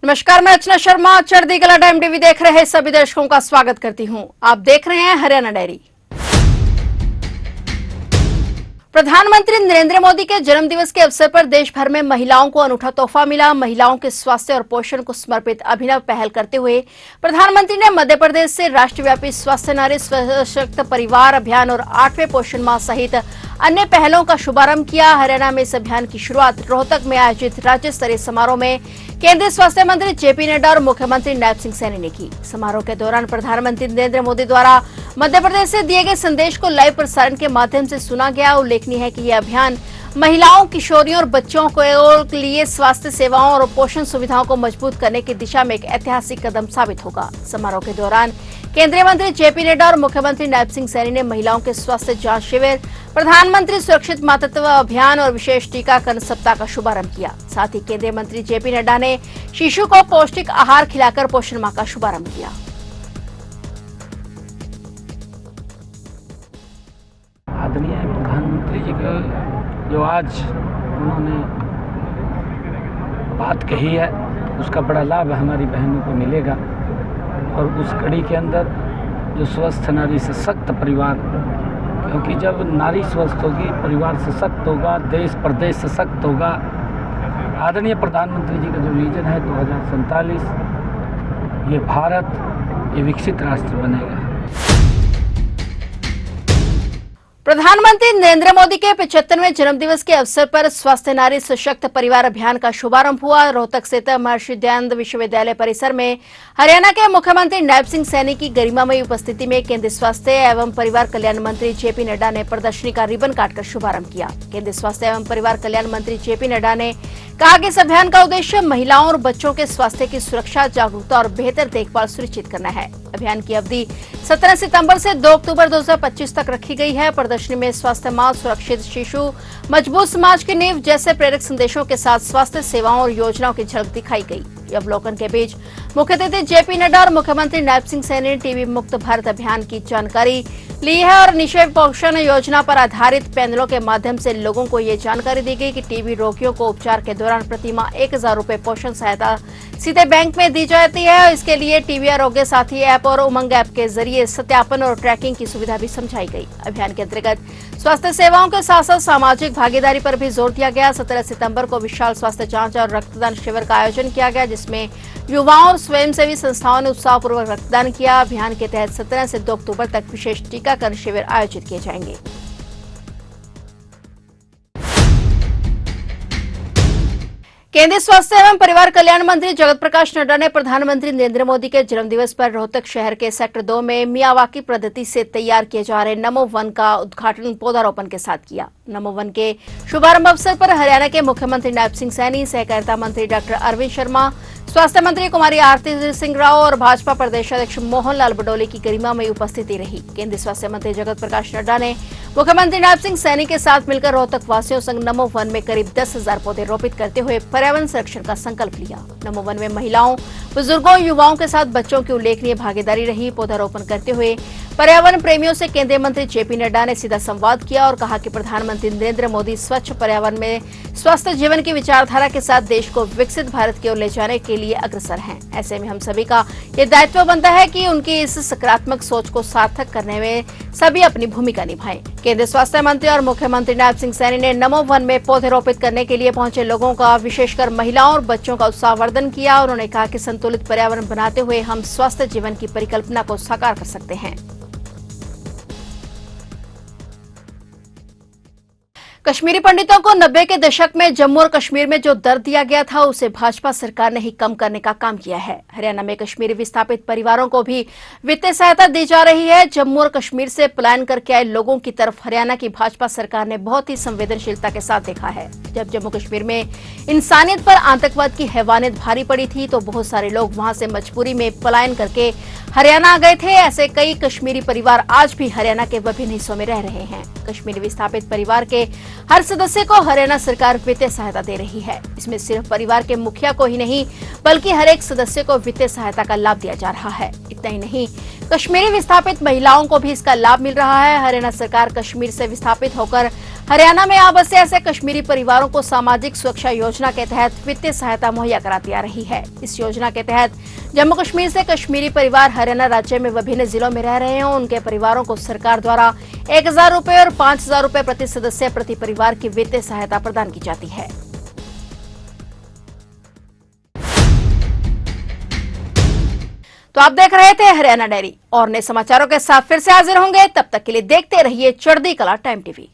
नमस्कार, मैं अर्चना शर्मा चढ़ती कला टाइम टीवी देख रहे सभी दर्शकों का स्वागत करती हूं। आप देख रहे हैं हरियाणा डायरी। प्रधानमंत्री नरेंद्र मोदी के जन्मदिवस के अवसर पर देश भर में महिलाओं को अनूठा तोहफा मिला। महिलाओं के स्वास्थ्य और पोषण को समर्पित अभिनव पहल करते हुए प्रधानमंत्री ने मध्य प्रदेश से राष्ट्रव्यापी स्वस्थ नारी सशक्त परिवार अभियान और 8वें पोषण माह सहित अन्य पहलों का शुभारंभ किया। हरियाणा में इस अभियान की शुरुआत रोहतक में आयोजित राज्य स्तरीय समारोह में केंद्रीय स्वास्थ्य मंत्री जेपी नड्डा और मुख्यमंत्री नायब सिंह सैनी ने की। समारोह के दौरान प्रधानमंत्री नरेंद्र मोदी द्वारा मध्य प्रदेश से दिए गए संदेश को लाइव प्रसारण के माध्यम से सुना गया। उल्लेखनीय है कि यह अभियान महिलाओं, किशोरियों और बच्चों के लिए स्वास्थ्य सेवाओं और पोषण सुविधाओं को मजबूत करने की दिशा में एक ऐतिहासिक कदम साबित होगा। समारोह के दौरान केंद्रीय मंत्री जेपी नड्डा और मुख्यमंत्री नायब सिंह सैनी ने महिलाओं के स्वास्थ्य जांच शिविर, प्रधानमंत्री सुरक्षित मातृत्व अभियान और विशेष टीकाकरण सप्ताह का शुभारंभ किया। साथ ही केंद्रीय मंत्री जेपी नड्डा ने शिशु को पौष्टिक आहार खिलाकर पोषण माह का शुभारंभ किया। आदरणीय प्रधानमंत्री जी का जो आज उन्होंने बात कही है, उसका बड़ा लाभ हमारी बहनों को मिलेगा। और उस कड़ी के अंदर जो स्वस्थ नारी सशक्त परिवार, क्योंकि जब नारी स्वस्थ होगी, परिवार सशक्त होगा, देश प्रदेश सशक्त होगा। आदरणीय प्रधानमंत्री जी का जो विजन है 2047, ये भारत ये विकसित राष्ट्र बनेगा। प्रधानमंत्री नरेंद्र मोदी के 75वें जन्मदिवस के अवसर पर स्वस्थ नारी सशक्त परिवार अभियान का शुभारंभ हुआ। रोहतक स्थित महर्षि दयानंद विश्वविद्यालय परिसर में हरियाणा के मुख्यमंत्री नायब सिंह सैनी की गरिमामयी उपस्थिति में केंद्रीय स्वास्थ्य एवं परिवार कल्याण मंत्री जेपी नड्डा ने प्रदर्शनी का रिबन काटकर शुभारंभ किया। केंद्रीय स्वास्थ्य एवं परिवार कल्याण मंत्री जेपी नड्डा ने कहा कि इस अभियान का उद्देश्य महिलाओं और बच्चों के स्वास्थ्य की सुरक्षा, जागरूकता और बेहतर देखभाल सुनिश्चित करना है। अभियान की अवधि 17 सितंबर से 2 अक्टूबर 2025 तक रखी गई है। प्रदर्शनी में स्वास्थ्य माँ, सुरक्षित शिशु, मजबूत समाज की नींव जैसे प्रेरक संदेशों के साथ स्वास्थ्य सेवाओं और योजनाओं की झलक दिखाई गई। अवलोकन के बीच मुख्य अतिथि जेपी नड्डा और मुख्यमंत्री नायब सिंह सैनी ने टीबी मुक्त भारत अभियान की जानकारी ली है और निःशय पोषण योजना पर आधारित पैनलों के माध्यम से लोगों को ये जानकारी दी गई कि टीबी रोगियों को उपचार के दौरान प्रतिमाह 1000 रुपए पोषण सहायता सीधे बैंक में दी जाती है। इसके लिए टीबी आरोग्य साथी ऐप और उमंग ऐप के जरिए सत्यापन और ट्रैकिंग की सुविधा भी समझाई गई। अभियान के अंतर्गत स्वास्थ्य सेवाओं के साथ साथ सामाजिक भागीदारी पर भी जोर दिया गया। 17 सितंबर को विशाल स्वास्थ्य जांच और रक्तदान शिविर का आयोजन किया गया, जिसमें युवाओं और स्वयंसेवी संस्थाओं ने उत्साहपूर्वक रक्तदान किया। अभियान के तहत 17 से 2 अक्टूबर तक विशेष टीकाकरण शिविर आयोजित किए जाएंगे। केंद्रीय स्वास्थ्य एवं परिवार कल्याण मंत्री जगत प्रकाश नड्डा ने प्रधानमंत्री नरेंद्र मोदी के जन्मदिवस पर रोहतक शहर के सेक्टर 2 में मियावाकी पद्धति से तैयार किए जा रहे नमो वन का उद्घाटन पौधारोपण के साथ किया। नमो वन के शुभारंभ अवसर पर हरियाणा के मुख्यमंत्री नायब सिंह सैनी, सहकारिता मंत्री डॉक्टर अरविंद शर्मा, स्वास्थ्य मंत्री कुमारी आरती सिंह राव और भाजपा प्रदेश अध्यक्ष मोहन लाल बडोले की गरिमामयी उपस्थिति रही। केंद्रीय स्वास्थ्य मंत्री जगत प्रकाश नड्डा ने मुख्यमंत्री नायब सिंह सैनी के साथ मिलकर रोहतक वासियों संग नमो वन में करीब 10,000 पौधे रोपित करते हुए पर्यावरण संरक्षण का संकल्प लिया। नमो वन में महिलाओं, बुजुर्गों, युवाओं के साथ बच्चों की उल्लेखनीय भागीदारी रही। पौधारोपण करते हुए पर्यावरण प्रेमियों से केंद्रीय मंत्री जेपी नड्डा ने सीधा संवाद किया और कहा कि प्रधानमंत्री नरेंद्र मोदी स्वच्छ पर्यावरण में स्वस्थ जीवन की विचारधारा के साथ देश को विकसित भारत की ओर ले जाने के लिए अग्रसर हैं। ऐसे में हम सभी का ये दायित्व बनता है कि उनकी इस सकारात्मक सोच को सार्थक करने में सभी अपनी भूमिका निभाएं। केंद्रीय स्वास्थ्य मंत्री और मुख्यमंत्री नायब सिंह सैनी ने नमो वन में पौधे रोपित करने के लिए पहुंचे लोगों का, विशेषकर महिलाओं और बच्चों का उत्साहवर्धन किया। उन्होंने कहा कि संतुलित पर्यावरण बनाते हुए हम स्वस्थ जीवन की परिकल्पना को साकार कर सकते हैं। कश्मीरी पंडितों को 90 के दशक में जम्मू और कश्मीर में जो दर्द दिया गया था, उसे भाजपा सरकार ने ही कम करने का काम किया है। हरियाणा में कश्मीरी विस्थापित परिवारों को भी वित्तीय सहायता दी जा रही है। जम्मू और कश्मीर से पलायन करके आए लोगों की तरफ हरियाणा की भाजपा सरकार ने बहुत ही संवेदनशीलता के साथ देखा है। जब जम्मू कश्मीर में इंसानियत पर आतंकवाद की हैवानियत भारी पड़ी थी, तो बहुत सारे लोग वहां से मजबूरी में पलायन करके हरियाणा आ गए थे। ऐसे कई कश्मीरी परिवार आज भी हरियाणा के विभिन्न हिस्सों में रह रहे हैं। कश्मीरी विस्थापित परिवार के हर सदस्य को हरियाणा सरकार वित्तीय सहायता दे रही है। इसमें सिर्फ परिवार के मुखिया को ही नहीं, बल्कि हर एक सदस्य को वित्तीय सहायता का लाभ दिया जा रहा है। इतना ही नहीं, कश्मीरी विस्थापित महिलाओं को भी इसका लाभ मिल रहा है। हरियाणा सरकार कश्मीर से विस्थापित होकर हरियाणा में अब से ऐसे कश्मीरी परिवारों को सामाजिक सुरक्षा योजना के तहत वित्तीय सहायता मुहैया कराती आ रही है। इस योजना के तहत जम्मू कश्मीर से कश्मीरी परिवार हरियाणा राज्य में विभिन्न जिलों में रह रहे हों, उनके परिवारों को सरकार द्वारा 1000 रुपए और 5000 रुपए प्रति सदस्य प्रति परिवार की वित्तीय सहायता प्रदान की जाती है। तो आप देख रहे थे हरियाणा डायरी और नए समाचारों के साथ फिर से हाजिर होंगे। तब तक के लिए देखते रहिए चढ़ती कला टाइम टीवी।